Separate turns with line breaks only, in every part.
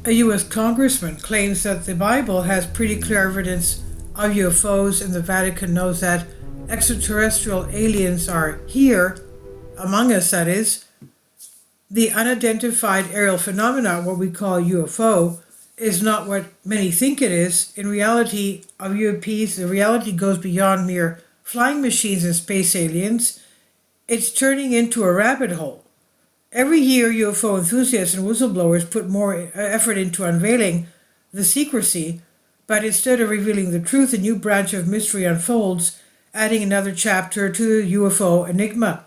A U.S. congressman claims that the Bible has pretty clear evidence of UFOs, and the Vatican knows that extraterrestrial aliens are here, among us, that is. The unidentified aerial phenomena, what we call UFO, is not what many think it is. In reality, of UAPs, the reality goes beyond mere flying machines and space aliens. It's turning into a rabbit hole. Every year, UFO enthusiasts and whistleblowers put more effort into unveiling the secrecy, but instead of revealing the truth, a new branch of mystery unfolds, adding another chapter to the UFO enigma.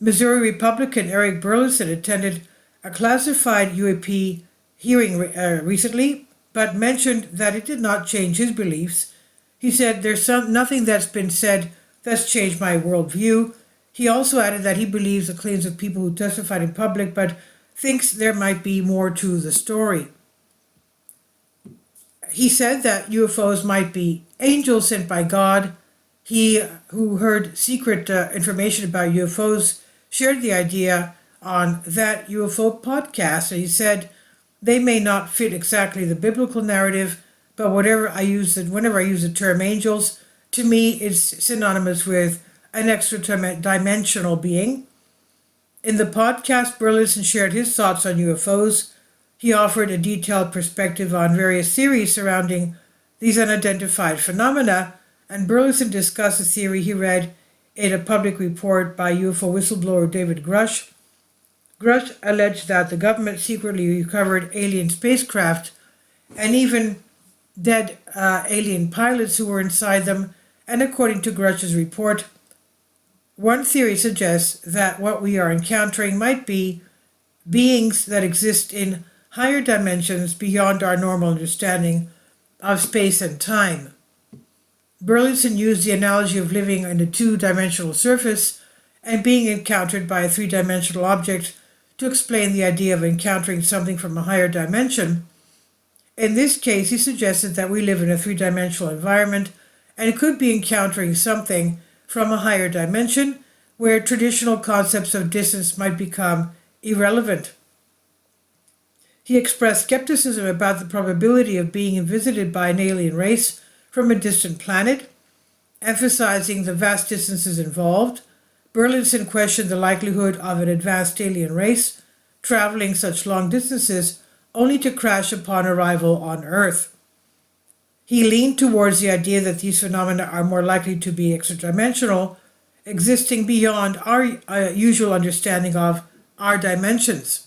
Missouri Republican Eric Burleson attended a classified UAP hearing recently, but mentioned that it did not change his beliefs. He said, "There's nothing that's been said that's changed my worldview." He also added that he believes the claims of people who testified in public, but thinks there might be more to the story. He said that UFOs might be angels sent by God. He, who heard secret information about UFOs, shared the idea on that UFO podcast, and he said, "They may not fit exactly the biblical narrative, but whenever I use the term angels, to me it's synonymous with an extra-dimensional being." In the podcast, Burleson shared his thoughts on UFOs. He offered a detailed perspective on various theories surrounding these unidentified phenomena, and Burleson discussed a theory he read in a public report by UFO whistleblower David Grush. Grush alleged that the government secretly recovered alien spacecraft and even dead alien pilots who were inside them, and according to Grush's report, one theory suggests that what we are encountering might be beings that exist in higher dimensions beyond our normal understanding of space and time. Burleson used the analogy of living in a two-dimensional surface and being encountered by a three-dimensional object to explain the idea of encountering something from a higher dimension. In this case, he suggested that we live in a three-dimensional environment and could be encountering something from a higher dimension where traditional concepts of distance might become irrelevant. He expressed skepticism about the probability of being visited by an alien race from a distant planet, emphasizing the vast distances involved. Burleson questioned the likelihood of an advanced alien race traveling such long distances only to crash upon arrival on Earth. He leaned towards the idea that these phenomena are more likely to be extra-dimensional, existing beyond our usual understanding of our dimensions.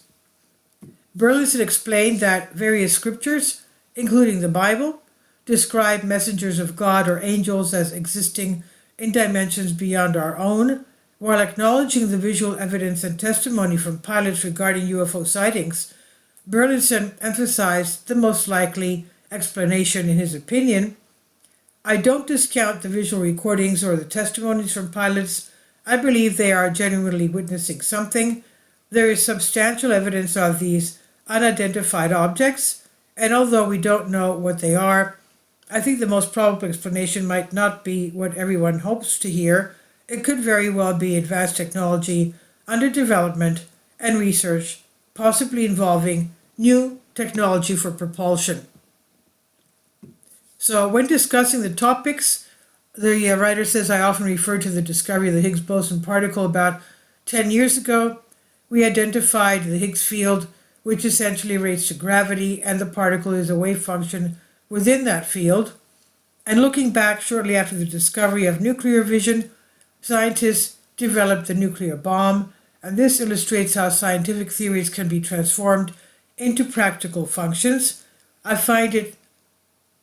Burleson explained that various scriptures, including the Bible, describe messengers of God or angels as existing in dimensions beyond our own, while acknowledging the visual evidence and testimony from pilots regarding UFO sightings. Burleson emphasized the most likely explanation in his opinion. "I don't discount the visual recordings or the testimonies from pilots. I believe they are genuinely witnessing something. There is substantial evidence of these unidentified objects, and although we don't know what they are, I think the most probable explanation might not be what everyone hopes to hear. It could very well be advanced technology under development and research, possibly involving new technology for propulsion." So when discussing the topics, the writer says, "I often refer to the discovery of the Higgs boson particle about 10 years ago. We identified the Higgs field, which essentially relates to gravity, and the particle is a wave function within that field. And looking back, shortly after the discovery of nuclear fission, scientists developed the nuclear bomb, and this illustrates how scientific theories can be transformed into practical functions. I find it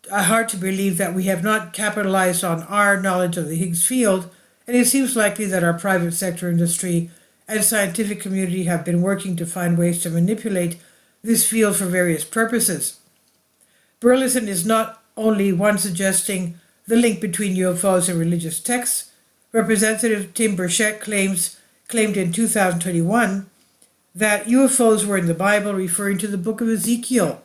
hard to believe that we have not capitalized on our knowledge of the Higgs field, and it seems likely that our private sector industry and scientific community have been working to find ways to manipulate this field for various purposes." Burleson is not only one suggesting the link between UFOs and religious texts. Representative Tim Burchett claimed in 2021 that UFOs were in the Bible, referring to the book of Ezekiel.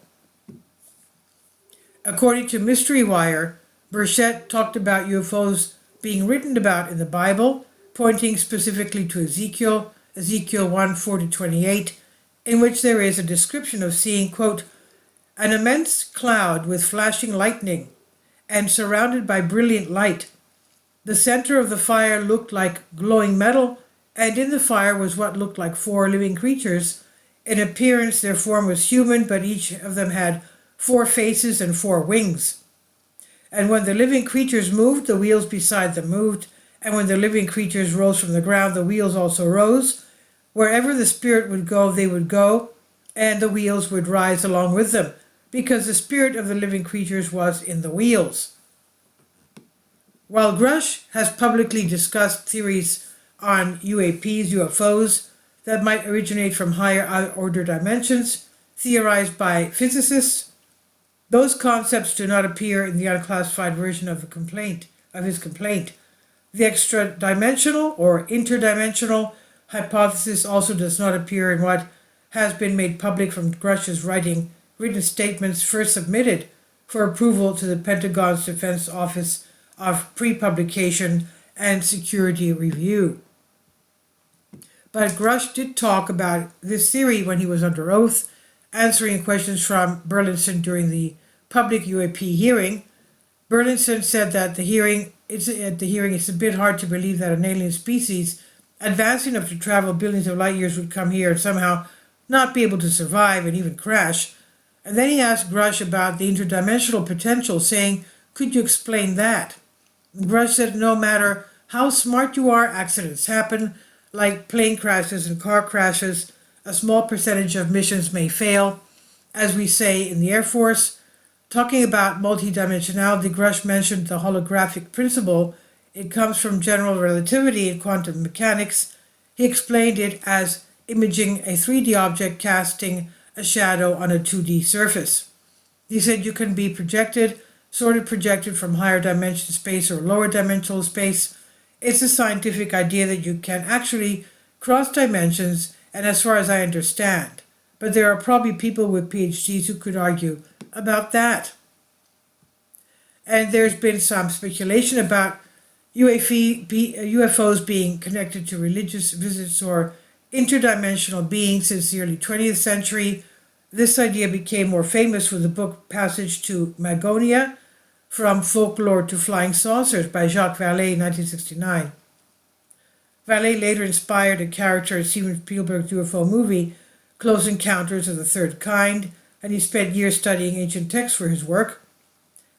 According to Mystery Wire, Burchett talked about UFOs being written about in the Bible, pointing specifically to Ezekiel 1:4-28, in which there is a description of seeing, quote, An immense cloud with flashing lightning and surrounded by brilliant light. The center of the fire looked like glowing metal, and in the fire was what looked like 4 living creatures. In appearance, their form was human, but each of them had 4 faces and 4 wings. And when the living creatures moved, the wheels beside them moved, and when the living creatures rose from the ground, the wheels also rose. Wherever the spirit would go, they would go, and the wheels would rise along with them, because the spirit of the living creatures was in the wheels. While Grush has publicly discussed theories on UAPs, UFOs, that might originate from higher order dimensions, theorized by physicists, those concepts do not appear in the unclassified version of his complaint. The extra-dimensional or interdimensional hypothesis also does not appear in what has been made public from Grush's written statements first submitted for approval to the Pentagon's Defense Office of Pre-Publication and Security Review. But Grush did talk about this theory when he was under oath, answering questions from Burlinson during the public UAP hearing. Burlinson said that at the hearing it's a bit hard to believe that an alien species advanced enough to travel billions of light years would come here and somehow not be able to survive and even crash. And then he asked Grush about the interdimensional potential, saying, "Could you explain that?" Grush said no matter how smart you are, accidents happen, like plane crashes and car crashes. A small percentage of missions may fail. As we say in the Air Force, talking about multidimensionality, Grush mentioned the holographic principle. It comes from general relativity and quantum mechanics. He explained it as imaging a 3D object casting a shadow on a 2D surface. He said you can be projected from higher dimension space or lower dimensional space. It's a scientific idea that you can actually cross dimensions, and as far as I understand. But there are probably people with PhDs who could argue about that. And there's been some speculation about UFOs being connected to religious visits or interdimensional beings since the early 20th century. This idea became more famous with the book Passage to Magonia, From Folklore to Flying Saucers by Jacques Vallée in 1969. Vallée later inspired a character in Steven Spielberg's UFO movie, Close Encounters of the Third Kind, and he spent years studying ancient texts for his work.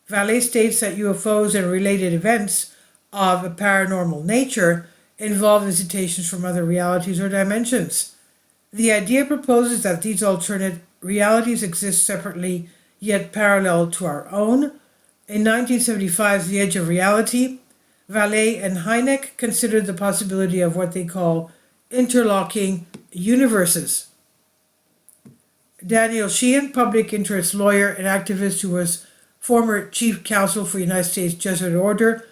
Vallée states that UFOs and related events of a paranormal nature involve visitations from other realities or dimensions. The idea proposes that these alternate realities exist separately yet parallel to our own. In 1975's The Edge of Reality, Vallée and Hynek considered the possibility of what they call interlocking universes. Daniel Sheehan, public interest lawyer and activist who was former chief counsel for the United States Jesuit Order,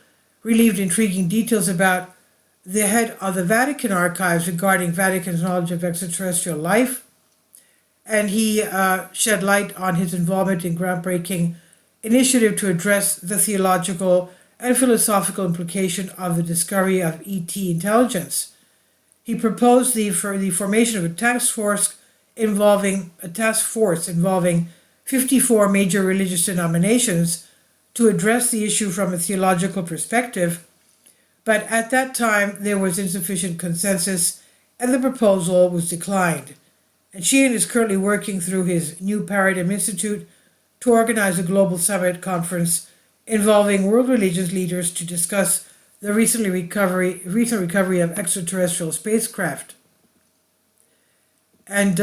relieved intriguing details about the head of the Vatican archives regarding Vatican's knowledge of extraterrestrial life, and he shed light on his involvement in groundbreaking initiative to address the theological and philosophical implication of the discovery of ET intelligence. He proposed the formation of a task force involving 54 major religious denominations to address the issue from a theological perspective, but at that time there was insufficient consensus and the proposal was declined. And Sheehan is currently working through his New Paradigm Institute to organize a global summit conference involving world religious leaders to discuss the recent recovery of extraterrestrial spacecraft. And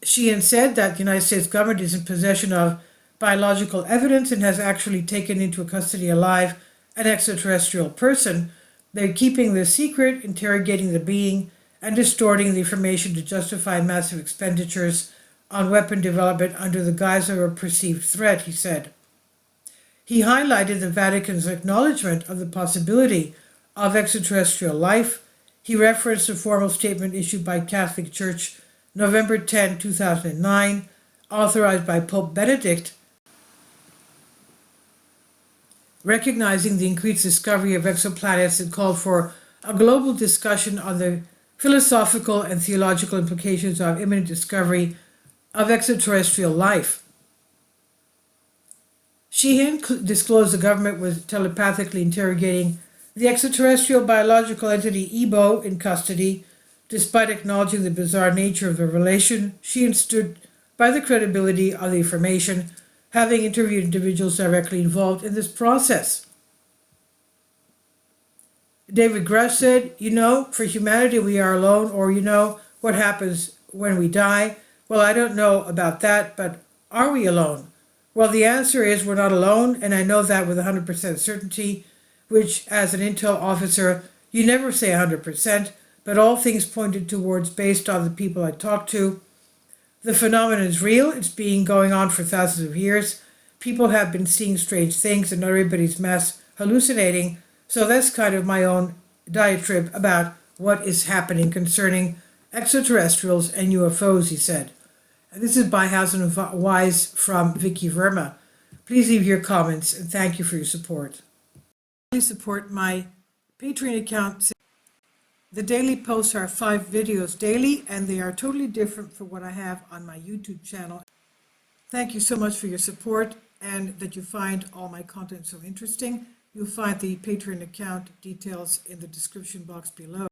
Sheehan said that the United States government is in possession of biological evidence and has actually taken into custody alive an extraterrestrial person. They're keeping this secret, interrogating the being, and distorting the information to justify massive expenditures on weapon development under the guise of a perceived threat, he said. He highlighted the Vatican's acknowledgement of the possibility of extraterrestrial life. He referenced a formal statement issued by Catholic Church November 10, 2009, authorized by Pope Benedict, recognizing the increased discovery of exoplanets and called for a global discussion on the philosophical and theological implications of imminent discovery of extraterrestrial life. Sheehan disclosed the government was telepathically interrogating the extraterrestrial biological entity Ebo in custody. Despite acknowledging the bizarre nature of the relation, Sheehan stood by the credibility of the information, having interviewed individuals directly involved in this process. David Grush said, for humanity we are alone, or what happens when we die. Well, I don't know about that, but are we alone? Well, the answer is we're not alone, and I know that with 100% certainty, which as an intel officer, you never say 100%, but all things pointed towards based on the people I talked to. The phenomenon is real. It's been going on for thousands of years. People have been seeing strange things and not everybody's mass hallucinating. So that's kind of my own diatribe about what is happening concerning extraterrestrials and UFOs, he said. This is by Hausen and Wise from Vicky Verma. Please leave your comments and thank you for your support. Please support my Patreon account. The daily posts are 5 videos daily, and they are totally different from what I have on my YouTube channel. Thank you so much for your support and that you find all my content so interesting. You'll find the Patreon account details in the description box below.